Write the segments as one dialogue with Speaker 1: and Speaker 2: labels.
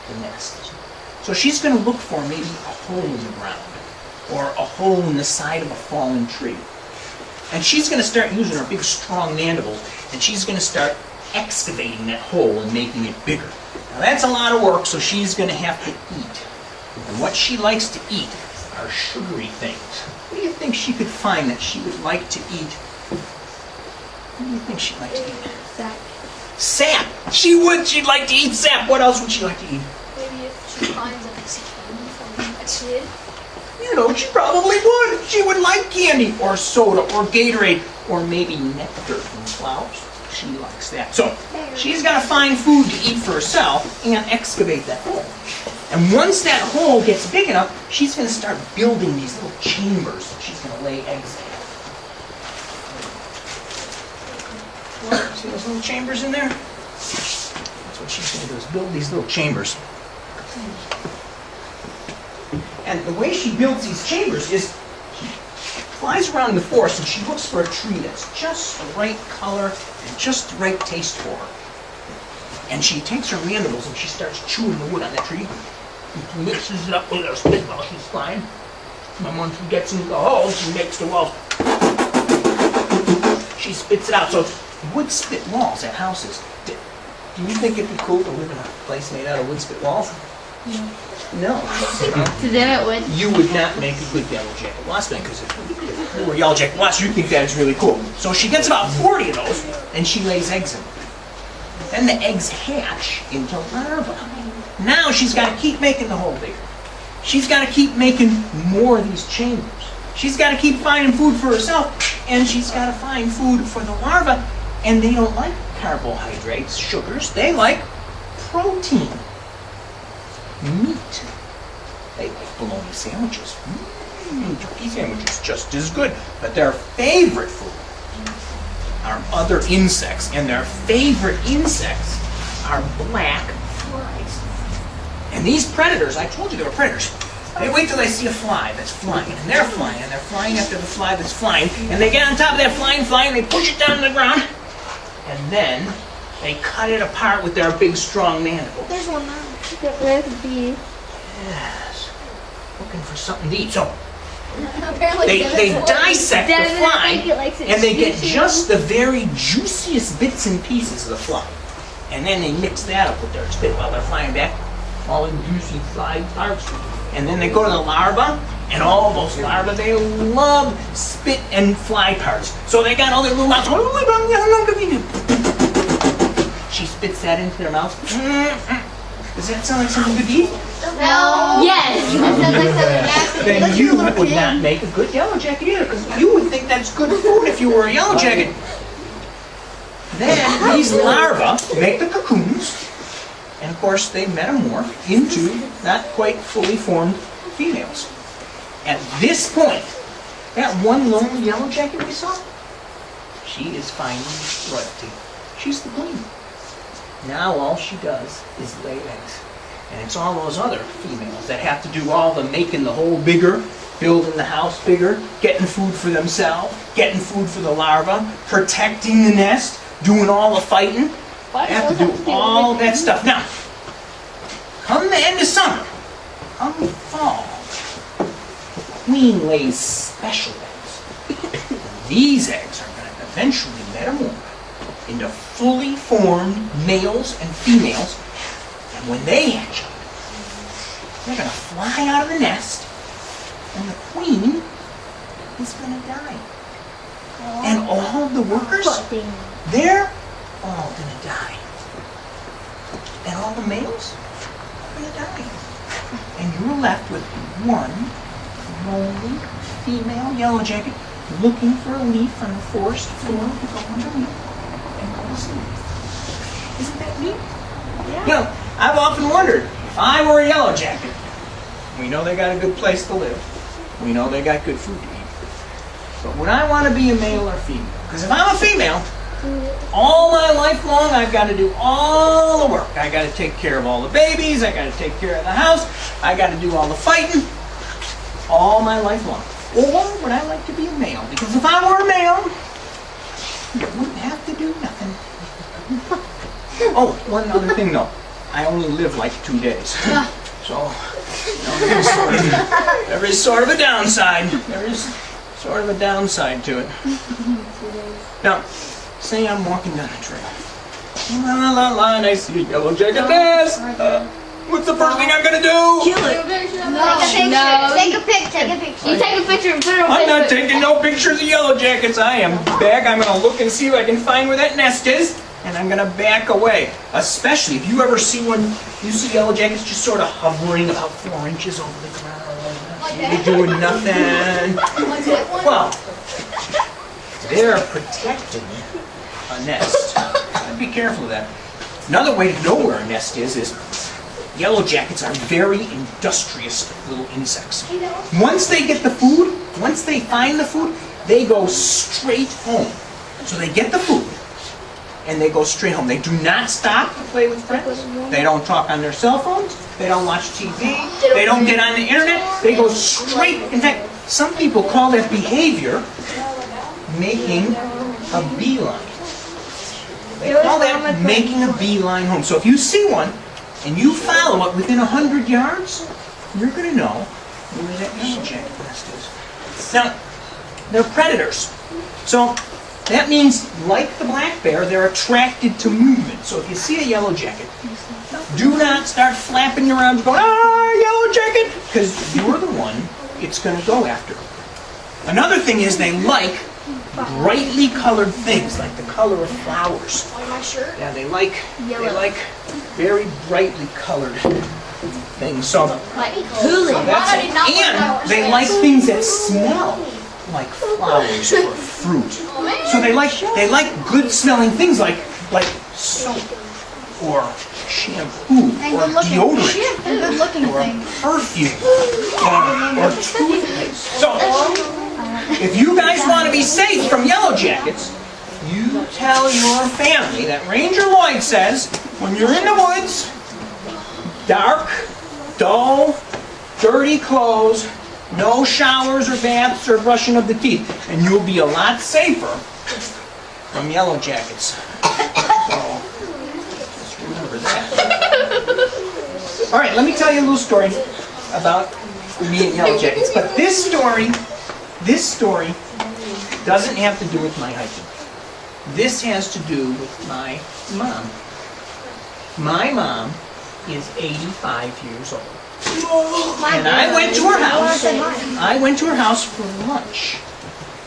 Speaker 1: the nest. So she's going to look for maybe a hole in the ground or a hole in the side of a fallen tree. And she's going to start using her big strong mandibles, and she's going to start excavating that hole and making it bigger. Now that's a lot of work, so she's going to have to eat. And what she likes to eat are sugary things. What do you think she could find that she would like to eat? What do you think she'd like to eat?
Speaker 2: Sap.
Speaker 1: Sap! She'd like to eat sap. What else would she like to eat?
Speaker 2: Maybe if she finds a piece of candy from a kid.
Speaker 1: You know, she probably would. She would like candy or soda or Gatorade or maybe nectar from flowers. She likes that. So she's got to find food to eat for herself and excavate that hole. And once that hole gets big enough, she's going to start building these little chambers that she's going to lay eggs in. See those little chambers in there? That's what she's going to do, is build these little chambers. And the way she builds these chambers is she flies around the forest and she looks for a tree that's just the right color and just the right taste for her. And she takes her mandibles and she starts chewing the wood on that tree. And mixes it up with her spit while she's flying. And once she gets into the hole, she makes the walls. She spits it out. So wood spit walls at houses. Do you think it'd be cool to live in a place made out of wood spit walls? No.
Speaker 2: So then it would.
Speaker 1: You would not make a good yellow jacket wasp, because if you were a yellow jacket wasp, you'd think that is really cool. So she gets about 40 of those, and she lays eggs in them. Then the eggs hatch into larvae. Now she's got to keep making the hole bigger. She's got to keep making more of these chambers. She's got to keep finding food for herself, and she's got to find food for the larvae. And they don't like carbohydrates, sugars. They like protein. Meat. They like bologna sandwiches. Turkey sandwiches, just as good. But their favorite food are other insects, and their favorite insects are black flies. And these predators, I told you they were predators. They wait till they see a fly that's flying, and they're flying after the fly that's flying, and they get on top of that fly, and they push it down to the ground, and then they cut it apart with their big, strong mandibles.
Speaker 2: There's one now. Where's the bee?
Speaker 1: Yes. Looking for something to eat. So
Speaker 2: Apparently
Speaker 1: they dissect the fly, and they get
Speaker 2: juicy.
Speaker 1: just the very juiciest bits and pieces of the fly. And then they mix that up with their spit while they're flying back. All the juicy fly parts. And then they go to the larvae, and all those larvae, they love spit and fly parts. So they got all their little mouths. She spits that into their mouth. Does that sound like something good to eat?
Speaker 2: No. Yes. That sounds like something nasty.
Speaker 1: Then you would not make a good yellow jacket either, because you would think that's good food if you were a yellow jacket. Then these larvae make the cocoons, and of course they metamorph into not quite fully formed females. At this point, that one lonely yellow jacket we saw, she is finally royalty. She's the queen. Now all she does is lay eggs. And it's all those other females that have to do all the making the hole bigger, building the house bigger, getting food for themselves, getting food for the larvae, protecting the nest, doing all the fighting. They have to do all that stuff. Now, come the end of summer, come fall, the queen lays special eggs. These eggs are going to eventually metamorph into fully formed males and females. And when they hatch up, they're going to fly out of the nest, and the queen is going to die. And all the workers, they're all going to die. And all the males are going to die. And you're left with one lonely female yellow jacket looking for a leaf on the forest floor to go underneath and go to sleep. Isn't that neat? Yeah. You know, I've often wondered, if I were a yellow jacket, we know they got a good place to live. We know they got good food to eat. But would I want to be a male or female? Because if I'm a female, all my life long, I've got to do all the work. I got to take care of all the babies. I got to take care of the house. I got to do all the fighting all my life long. Or would I like to be a male? Because if I were a male, I wouldn't have to do nothing. Oh, one other thing though. I only live like 2 days. So, there is sort of a downside. There is sort of a downside to it. Now, say I'm walking down the trail. La la la la, and I see a yellow jacket nest. What's the first thing I'm gonna do?
Speaker 3: Kill it.
Speaker 2: Take a picture. You take a picture and put it on
Speaker 1: I'm not
Speaker 2: Facebook.
Speaker 1: taking no pictures of yellow jackets. I am back. I'm gonna look and see if I can find where that nest is, and I'm gonna back away. Especially if you ever see one, you see yellow jackets just sort of hovering about 4 inches over the ground. They're doing nothing. Well, they're protecting a nest. I'd be careful of that. Another way to know where a nest is yellow jackets are very industrious little insects. Once they get the food, once they find the food, they go straight home. So they get the food, and they go straight home. They do not stop to play with friends. They don't talk on their cell phones. They don't watch TV. They don't get on the internet. They go straight. In fact, some people call that behavior making a beeline. They call that making a beeline home. So if you see one, and you follow it within 100 yards, you're going to know where that yellow jacket nest is. Now, they're predators. So that means, like the black bear, they're attracted to movement. So if you see a yellow jacket, do not start flapping your arms going, yellow jacket, because you're the one it's going to go after. Another thing is they like brightly colored things, like the color of flowers.
Speaker 2: Like my shirt.
Speaker 1: Yeah, they like very brightly colored things. So
Speaker 2: Like
Speaker 1: that's it. And they like things that smell like flowers or fruit. So they like good smelling things like soap or shampoo or deodorant
Speaker 2: And good looking
Speaker 1: or
Speaker 2: things.
Speaker 1: perfume or toothpaste. So if you guys want to be safe from yellow jackets, you tell your family that Ranger Lloyd says when you're in the woods, dark, dull, dirty clothes, no showers or baths or brushing of the teeth, and you'll be a lot safer from yellow jackets. So, just remember that. All right, let me tell you a little story about me and yellow jackets. But this story doesn't have to do with my hiking. This has to do with my mom. My mom is 85 years old. And I went to her house. I went to her house for lunch.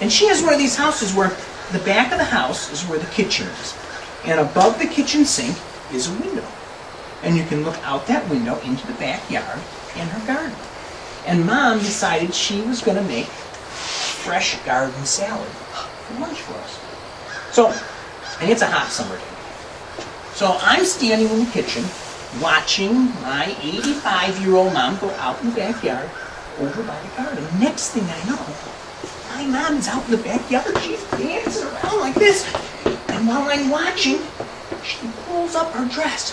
Speaker 1: And she has one of these houses where the back of the house is where the kitchen is. And above the kitchen sink is a window. And you can look out that window into the backyard and her garden. And Mom decided she was going to make fresh garden salad for lunch for us. So, and it's a hot summer day. So I'm standing in the kitchen watching my 85-year-old mom go out in the backyard over by the garden. Next thing I know, my mom's out in the backyard. She's dancing around like this. And while I'm watching, she pulls up her dress,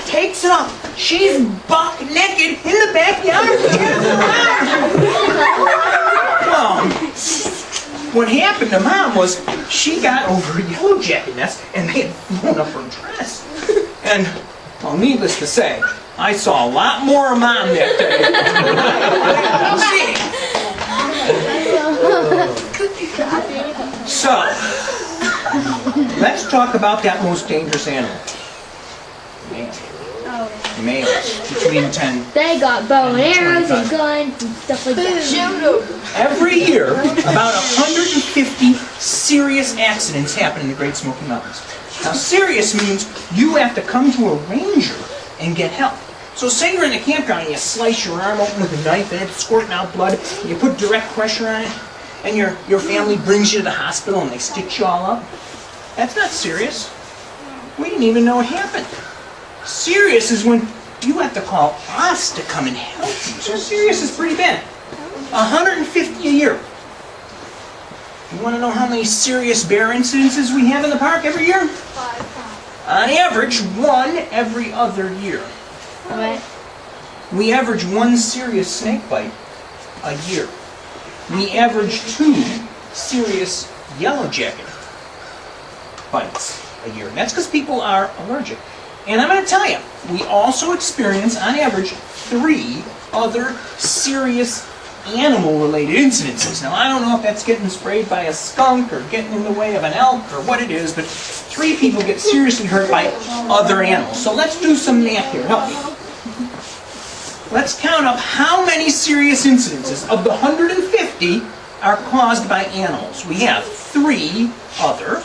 Speaker 1: takes it off. She's buck naked in the backyard dancing around. Well, what happened to Mom was she got over a yellow jacket nest and they had blown up her dress. And, well, needless to say, I saw a lot more of Mom that day. So, let's talk about that most dangerous animal. Males, between 10.
Speaker 4: They got bow and arrows
Speaker 1: 25.
Speaker 4: and guns and stuff like that.
Speaker 1: Every year, about 150 serious accidents happen in the Great Smoky Mountains. Now, serious means you have to come to a ranger and get help. So say you're in the campground and you slice your arm open with a knife and it's squirting out blood, and you put direct pressure on it, and your family brings you to the hospital and they stitch you all up. That's not serious. We didn't even know it happened. Serious is when you have to call us to come and help you. So serious is pretty bad. 150 a year. You want to know how many serious bear incidences we have in the park every year?
Speaker 2: 5.
Speaker 1: On average, 1 every other year.
Speaker 4: Alright.
Speaker 1: We average 1 serious snake bite a year. We average 2 serious yellow jacket bites a year. And that's because people are allergic. And I'm going to tell you, we also experience, on average, 3 other serious animal-related incidences. Now, I don't know if that's getting sprayed by a skunk or getting in the way of an elk or what it is, but 3 people get seriously hurt by other animals. So let's do some math here. Help me. Let's count up how many serious incidences of the 150 are caused by animals. We have 3 other,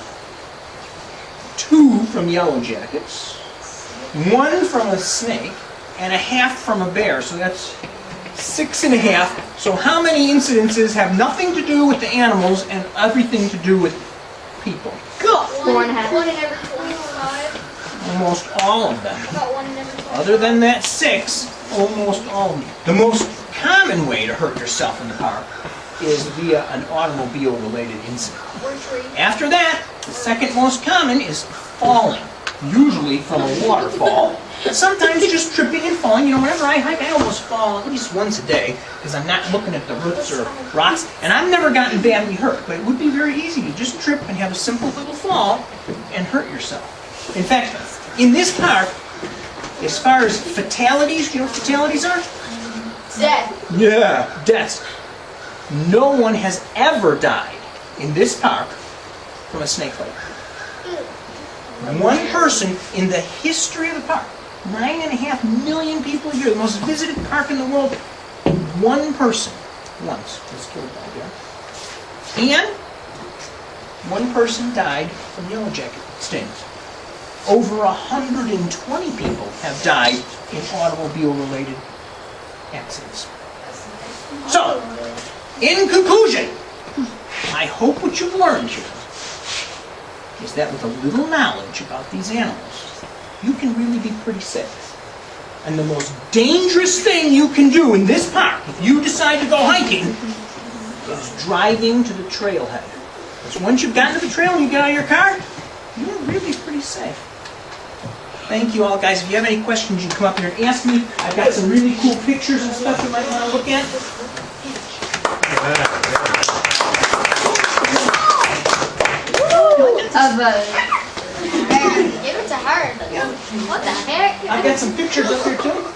Speaker 1: 2 from yellow jackets, 1 from a snake, and a half from a bear. So that's 6 and a half. So how many incidences have nothing to do with the animals and everything to do with people?
Speaker 4: Go. 4 and a half.
Speaker 2: 1 in every 25.
Speaker 1: Almost all of them.
Speaker 2: About 1 in every 25.
Speaker 1: Other than that 6, almost all of them. The most common way to hurt yourself in the park is via an automobile-related incident.
Speaker 2: Or 3.
Speaker 1: After that, the second most common is falling, usually from a waterfall. But sometimes just tripping and falling. You know, whenever I hike, I almost fall at least once a day because I'm not looking at the roots or rocks. And I've never gotten badly hurt, but it would be very easy to just trip and have a simple little fall and hurt yourself. In fact, in this park, as far as fatalities, do you know what fatalities are?
Speaker 2: Dead.
Speaker 1: Yeah, deaths. No one has ever died in this park from a snake bite. 1 person in the history of the park, 9.5 million people a year, the most visited park in the world, 1 person once was killed by a bear. And 1 person died from yellow jacket stings. Over 120 people have died in automobile-related accidents. So, in conclusion, I hope what you've learned here is that with a little knowledge about these animals, you can really be pretty safe. And the most dangerous thing you can do in this park, if you decide to go hiking, is driving to the trailhead. Because once you've gotten to the trail and you get out of your car, you're really pretty safe. Thank you all, guys. If you have any questions, you can come up here and ask me. I've got some really cool pictures and stuff you might want to look at.
Speaker 2: Give it to her. What the heck?
Speaker 1: I've got some pictures up here too.